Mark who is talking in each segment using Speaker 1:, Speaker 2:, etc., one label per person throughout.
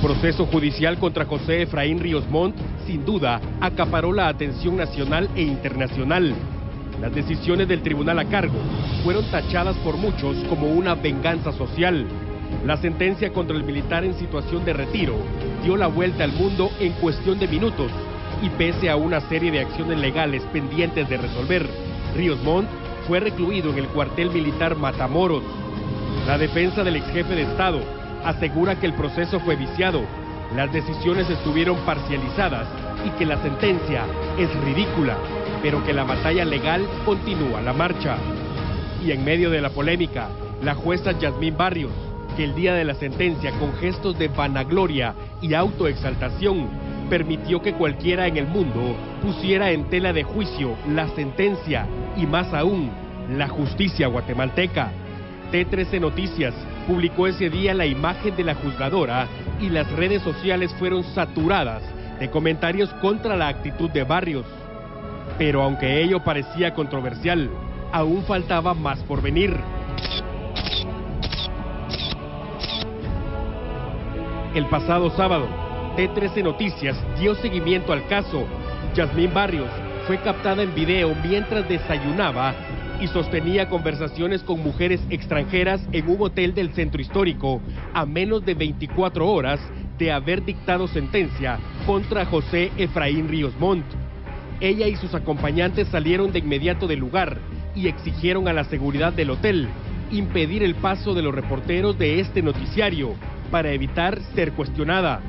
Speaker 1: proceso judicial contra José Efraín Ríos Montt, sin duda, acaparó la atención nacional e internacional. Las decisiones del tribunal a cargo fueron tachadas por muchos como una venganza social. La sentencia contra el militar en situación de retiro dio la vuelta al mundo en cuestión de minutos y pese a una serie de acciones legales pendientes de resolver, Ríos Montt fue recluido en el cuartel militar Matamoros. La defensa del exjefe de Estado asegura que el proceso fue viciado, las decisiones estuvieron parcializadas y que la sentencia es ridícula, pero que la batalla legal continúa la marcha. Y en medio de la polémica, la jueza Yasmín Barrios, que el día de la sentencia, con gestos de vanagloria y autoexaltación, permitió que cualquiera en el mundo pusiera en tela de juicio la sentencia y más aún, la justicia guatemalteca. T13 Noticias publicó ese día la imagen de la juzgadora y las redes sociales fueron saturadas de comentarios contra la actitud de Barrios. Pero aunque ello parecía controversial, aún faltaba más por venir. El pasado sábado, T13 Noticias dio seguimiento al caso. Yasmín Barrios fue captada en video mientras desayunaba y sostenía conversaciones con mujeres extranjeras en un hotel del centro histórico a menos de 24 horas de haber dictado sentencia contra José Efraín Ríos Montt. Ella y sus acompañantes salieron de inmediato del lugar y exigieron a la seguridad del hotel impedir el paso de los reporteros de este noticiario para evitar ser cuestionada.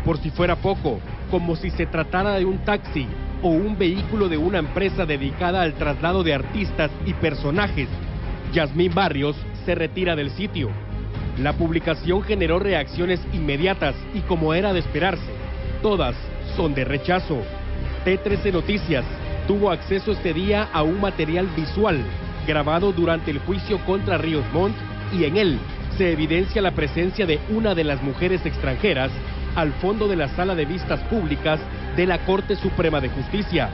Speaker 1: Por si fuera poco, como si se tratara de un taxi o un vehículo de una empresa dedicada al traslado de artistas y personajes, Yasmín Barrios se retira del sitio. La publicación generó reacciones inmediatas y, como era de esperarse, todas son de rechazo. T13 Noticias tuvo acceso este día a un material visual grabado durante el juicio contra Ríos Montt y en él se evidencia la presencia de una de las mujeres extranjeras al fondo de la sala de vistas públicas de la Corte Suprema de Justicia.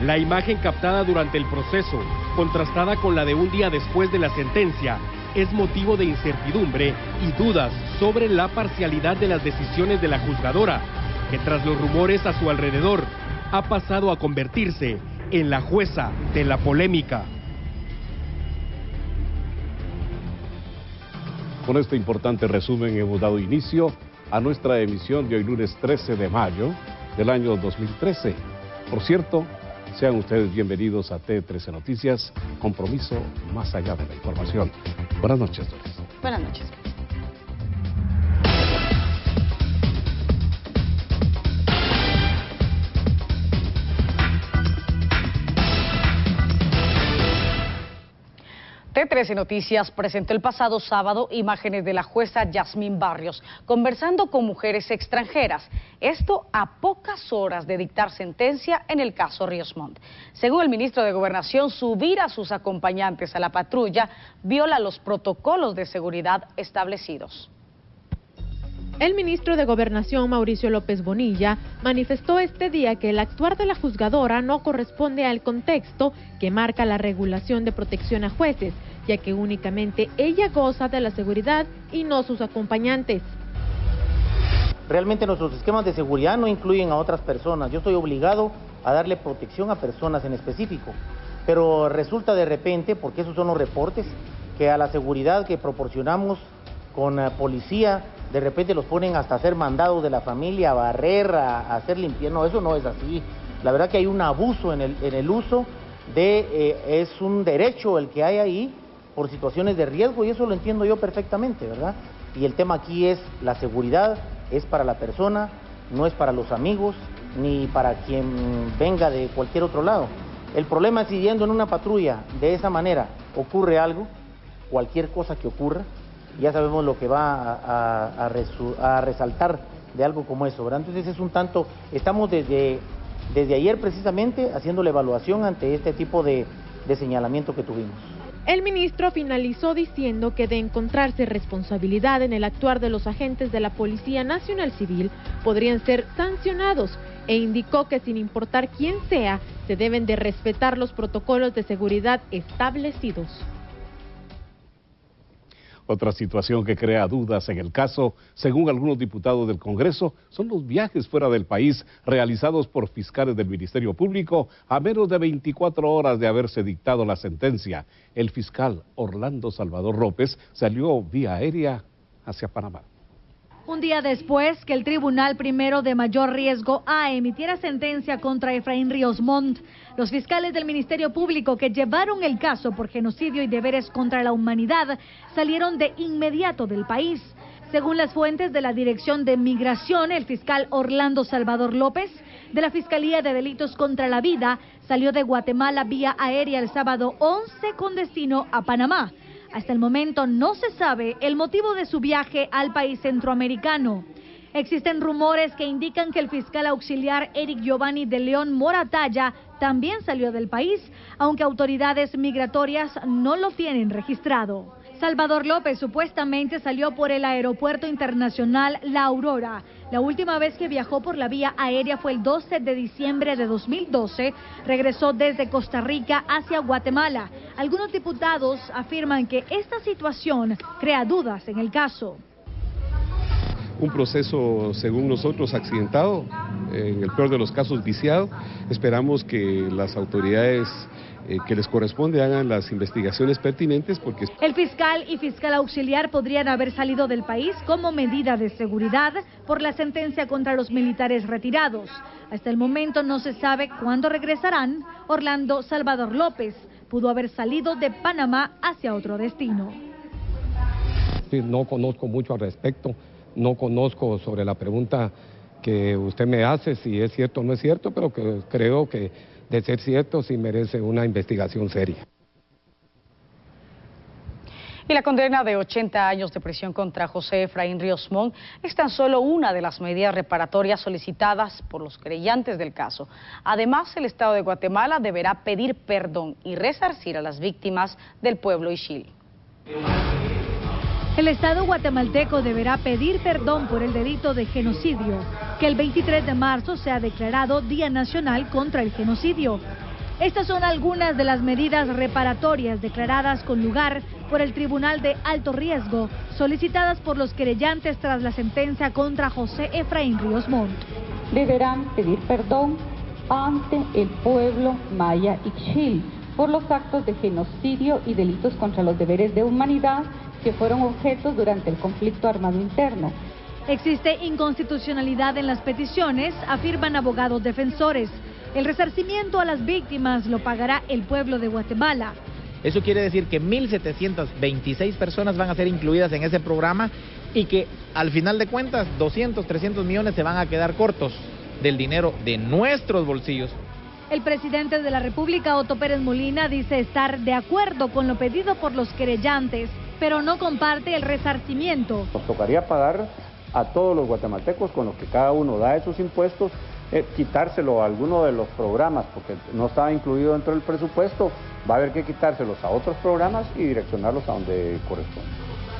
Speaker 1: La imagen captada durante el proceso, contrastada con la de un día después de la sentencia, es motivo de incertidumbre y dudas sobre la parcialidad de las decisiones de la juzgadora, que tras los rumores a su alrededor, ha pasado a convertirse en la jueza de la polémica.
Speaker 2: Con este importante resumen hemos dado inicio a nuestra emisión de hoy lunes 13 de mayo del año 2013. Por cierto, sean ustedes bienvenidos a T13 Noticias, compromiso más allá de la información. Buenas noches, Doris.
Speaker 3: Buenas noches. T13 Noticias presentó el pasado sábado imágenes de la jueza Yasmín Barrios conversando con mujeres extranjeras. Esto a pocas horas de dictar sentencia en el caso Ríos Montt. Según el ministro de Gobernación, subir a sus acompañantes a la patrulla viola los protocolos de seguridad establecidos.
Speaker 4: El ministro de Gobernación, Mauricio López Bonilla, manifestó este día que el actuar de la juzgadora no corresponde al contexto que marca la regulación de protección a jueces, ya que únicamente ella goza de la seguridad y no sus acompañantes.
Speaker 5: Realmente nuestros esquemas de seguridad no incluyen a otras personas. Yo estoy obligado a darle protección a personas en específico, pero resulta de repente, porque esos son los reportes, que a la seguridad que proporcionamos con policía, de repente los ponen hasta hacer mandados de la familia, a barrer, a hacer limpieza. No, eso no es así. La verdad que hay un abuso en el uso de, es un derecho el que hay ahí por situaciones de riesgo y eso lo entiendo yo perfectamente, ¿verdad? Y el tema aquí es la seguridad, es para la persona, no es para los amigos, ni para quien venga de cualquier otro lado. El problema es si yendo en una patrulla de esa manera ocurre algo, cualquier cosa que ocurra, ya sabemos lo que va a resaltar de algo como eso, ¿verdad? Entonces es un tanto, estamos desde ayer precisamente haciendo la evaluación ante este tipo de señalamiento que tuvimos.
Speaker 4: El ministro finalizó diciendo que de encontrarse responsabilidad en el actuar de los agentes de la Policía Nacional Civil, podrían ser sancionados e indicó que sin importar quién sea, se deben de respetar los protocolos de seguridad establecidos.
Speaker 2: Otra situación que crea dudas en el caso, según algunos diputados del Congreso, son los viajes fuera del país realizados por fiscales del Ministerio Público a menos de 24 horas de haberse dictado la sentencia. El fiscal Orlando Salvador López salió vía aérea hacia Panamá.
Speaker 6: Un día después que el Tribunal Primero de Mayor Riesgo A emitiera sentencia contra Efraín Ríos Montt, los fiscales del Ministerio Público que llevaron el caso por genocidio y deberes contra la humanidad salieron de inmediato del país. Según las fuentes de la Dirección de Migración, el fiscal Orlando Salvador López, de la Fiscalía de Delitos contra la Vida, salió de Guatemala vía aérea el sábado 11 con destino a Panamá. Hasta el momento no se sabe el motivo de su viaje al país centroamericano. Existen rumores que indican que el fiscal auxiliar Eric Giovanni de León Moratalla también salió del país, aunque autoridades migratorias no lo tienen registrado. Salvador López supuestamente salió por el Aeropuerto Internacional La Aurora. La última vez que viajó por la vía aérea fue el 12 de diciembre de 2012. Regresó desde Costa Rica hacia Guatemala. Algunos diputados afirman que esta situación crea dudas en el caso.
Speaker 7: Un proceso, según nosotros, accidentado, en el peor de los casos viciado. Esperamos que las autoridades que les corresponde hagan las investigaciones pertinentes porque...
Speaker 6: El fiscal y fiscal auxiliar podrían haber salido del país como medida de seguridad por la sentencia contra los militares retirados. Hasta el momento no se sabe cuándo regresarán. Orlando Salvador López pudo haber salido de Panamá hacia otro destino.
Speaker 8: No conozco mucho al respecto, no conozco sobre la pregunta que usted me hace, si es cierto o no es cierto, pero que creo que de ser cierto, sí merece una investigación seria.
Speaker 3: Y la condena de 80 años de prisión contra José Efraín Ríos Montt es tan solo una de las medidas reparatorias solicitadas por los querellantes del caso. Además, el Estado de Guatemala deberá pedir perdón y resarcir a las víctimas del pueblo ixil.
Speaker 6: El Estado guatemalteco deberá pedir perdón por el delito de genocidio, que el 23 de marzo se ha declarado Día Nacional contra el Genocidio. Estas son algunas de las medidas reparatorias declaradas con lugar por el Tribunal de Alto Riesgo, solicitadas por los querellantes tras la sentencia contra José Efraín Ríos Montt.
Speaker 9: Deberán pedir perdón ante el pueblo maya ixil por los actos de genocidio y delitos contra los deberes de humanidad que fueron objetos durante el conflicto armado interno.
Speaker 6: Existe inconstitucionalidad en las peticiones, afirman abogados defensores. El resarcimiento a las víctimas lo pagará el pueblo de Guatemala.
Speaker 10: Eso quiere decir que 1.726 personas van a ser incluidas en ese programa y que al final de cuentas 200, 300 millones se van a quedar cortos del dinero de nuestros bolsillos.
Speaker 6: El presidente de la República, Otto Pérez Molina, dice estar de acuerdo con lo pedido por los querellantes, pero no comparte el resarcimiento.
Speaker 11: Nos tocaría pagar a todos los guatemaltecos con los que cada uno da esos impuestos, quitárselo a alguno de los programas, porque no estaba incluido dentro del presupuesto, va a haber que quitárselos a otros programas y direccionarlos a donde corresponde.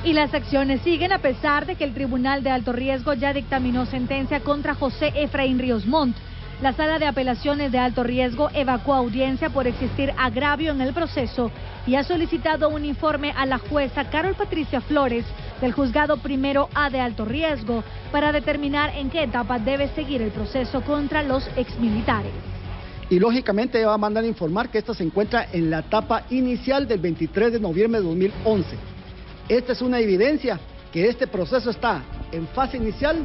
Speaker 6: Y las acciones siguen a pesar de que el Tribunal de Alto Riesgo ya dictaminó sentencia contra José Efraín Ríos Montt. La Sala de Apelaciones de Alto Riesgo evacuó audiencia por existir agravio en el proceso y ha solicitado un informe a la jueza Carol Patricia Flores del Juzgado Primero A de Alto Riesgo para determinar en qué etapa debe seguir el proceso contra los exmilitares.
Speaker 12: Y lógicamente va a mandar a informar que esta se encuentra en la etapa inicial del 23 de noviembre de 2011. Esta es una evidencia que este proceso está en fase inicial.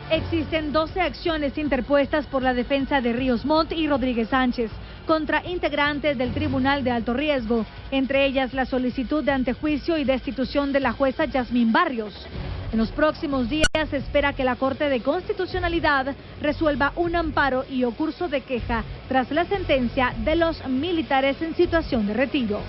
Speaker 6: Existen 12 acciones interpuestas por la defensa de Ríos Montt y Rodríguez Sánchez contra integrantes del Tribunal de Alto Riesgo, entre ellas la solicitud de antejuicio y destitución de la jueza Yasmín Barrios. En los próximos días se espera que la Corte de Constitucionalidad resuelva un amparo y o curso de queja tras la sentencia de los militares en situación de retiro.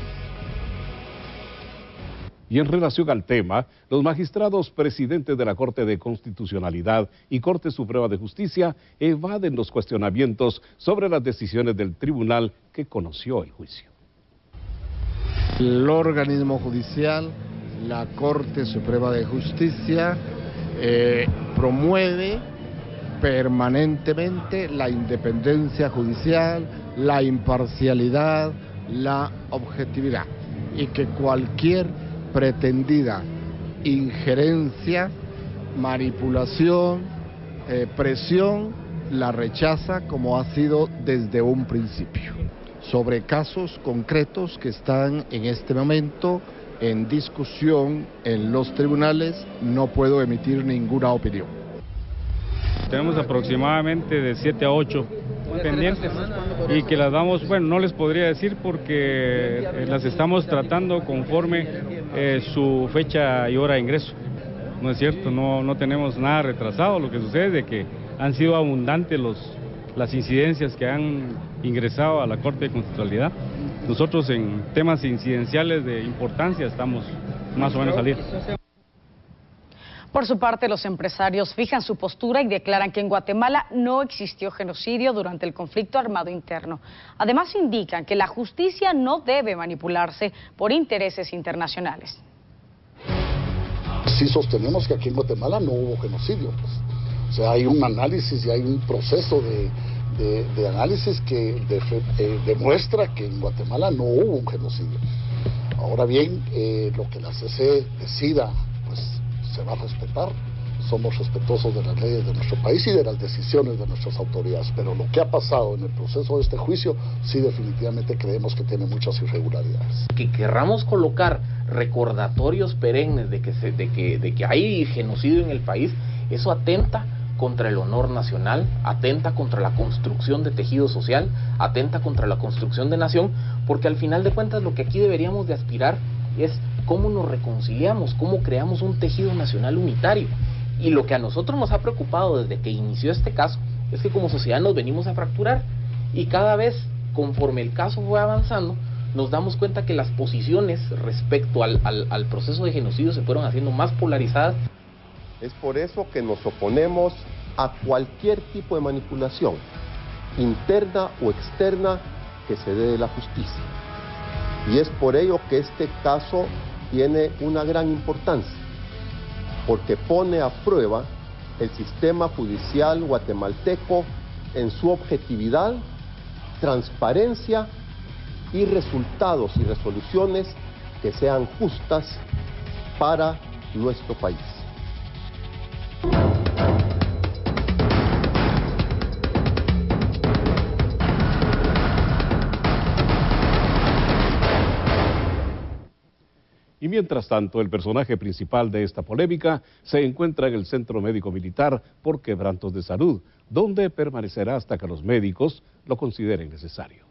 Speaker 2: Y en relación al tema, los magistrados presidentes de la Corte de Constitucionalidad y Corte Suprema de Justicia evaden los cuestionamientos sobre las decisiones del tribunal que conoció el juicio.
Speaker 13: El organismo judicial, la Corte Suprema de Justicia, promueve permanentemente la independencia judicial, la imparcialidad, la objetividad y que cualquier pretendida injerencia, manipulación, presión, la rechaza como ha sido desde un principio. Sobre casos concretos que están en este momento en discusión en los tribunales, no puedo emitir ninguna opinión.
Speaker 14: Tenemos aproximadamente de 7 a 8 pendientes y que las vamos, bueno, no les podría decir porque las estamos tratando conforme su fecha y hora de ingreso. No es cierto, no tenemos nada retrasado. Lo que sucede es de que han sido abundantes las incidencias que han ingresado a la Corte de Constitucionalidad. Nosotros en temas incidenciales de importancia estamos más o menos al día.
Speaker 3: Por su parte, los empresarios fijan su postura y declaran que en Guatemala no existió genocidio durante el conflicto armado interno. Además, indican que la justicia no debe manipularse por intereses internacionales.
Speaker 15: Sí sostenemos que aquí en Guatemala no hubo genocidio, pues. O sea, hay un análisis y hay un proceso de análisis que demuestra que en Guatemala no hubo un genocidio. Ahora bien, lo que la CC decida, pues se va a respetar. Somos respetuosos de las leyes de nuestro país y de las decisiones de nuestras autoridades, pero lo que ha pasado en el proceso de este juicio, sí definitivamente creemos que tiene muchas irregularidades.
Speaker 16: Que querramos colocar recordatorios perennes de que hay genocidio en el país, eso atenta contra el honor nacional, atenta contra la construcción de tejido social, atenta contra la construcción de nación, porque al final de cuentas lo que aquí deberíamos de aspirar es cómo nos reconciliamos, cómo creamos un tejido nacional unitario. Y lo que a nosotros nos ha preocupado desde que inició este caso es que como sociedad nos venimos a fracturar y cada vez conforme el caso fue avanzando nos damos cuenta que las posiciones respecto al proceso de genocidio se fueron haciendo más polarizadas.
Speaker 17: Es por eso que nos oponemos a cualquier tipo de manipulación, interna o externa, que se dé de la justicia. Y es por ello que este caso tiene una gran importancia, porque pone a prueba el sistema judicial guatemalteco en su objetividad, transparencia y resultados y resoluciones que sean justas para nuestro país.
Speaker 2: Y mientras tanto, el personaje principal de esta polémica se encuentra en el Centro Médico Militar por quebrantos de salud, donde permanecerá hasta que los médicos lo consideren necesario.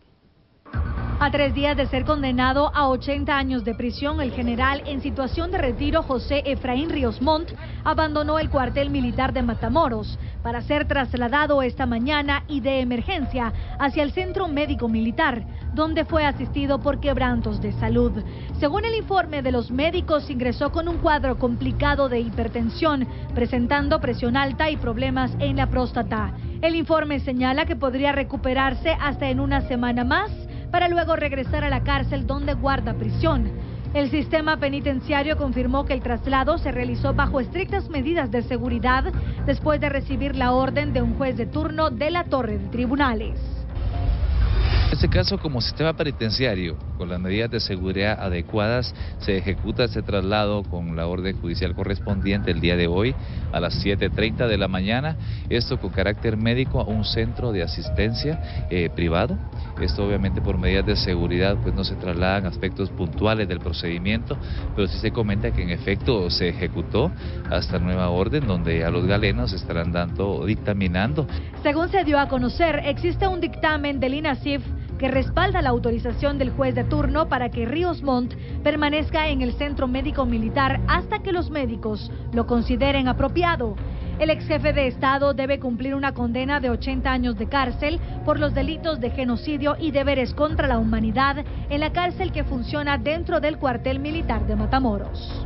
Speaker 6: A 3 días de ser condenado a 80 años de prisión, el general en situación de retiro José Efraín Ríos Montt abandonó el cuartel militar de Matamoros para ser trasladado esta mañana y de emergencia hacia el Centro Médico Militar, donde fue asistido por quebrantos de salud. Según el informe de los médicos, ingresó con un cuadro complicado de hipertensión, presentando presión alta y problemas en la próstata. El informe señala que podría recuperarse hasta en una semana más, para luego regresar a la cárcel donde guarda prisión. El sistema penitenciario confirmó que el traslado se realizó bajo estrictas medidas de seguridad después de recibir la orden de un juez de turno de la Torre de Tribunales.
Speaker 18: En este caso, como sistema penitenciario, con las medidas de seguridad adecuadas, se ejecuta este traslado con la orden judicial correspondiente el día de hoy a las 7:30 de la mañana, esto con carácter médico a un centro de asistencia privado. Esto obviamente por medidas de seguridad pues no se trasladan aspectos puntuales del procedimiento, pero sí se comenta que en efecto se ejecutó hasta nueva orden, donde a los galenos estarán dictaminando.
Speaker 6: Según se dio a conocer, existe un dictamen del INASIF que respalda la autorización del juez de turno para que Ríos Montt permanezca en el Centro Médico Militar hasta que los médicos lo consideren apropiado. El ex jefe de Estado debe cumplir una condena de 80 años de cárcel por los delitos de genocidio y deberes contra la humanidad en la cárcel que funciona dentro del cuartel militar de Matamoros.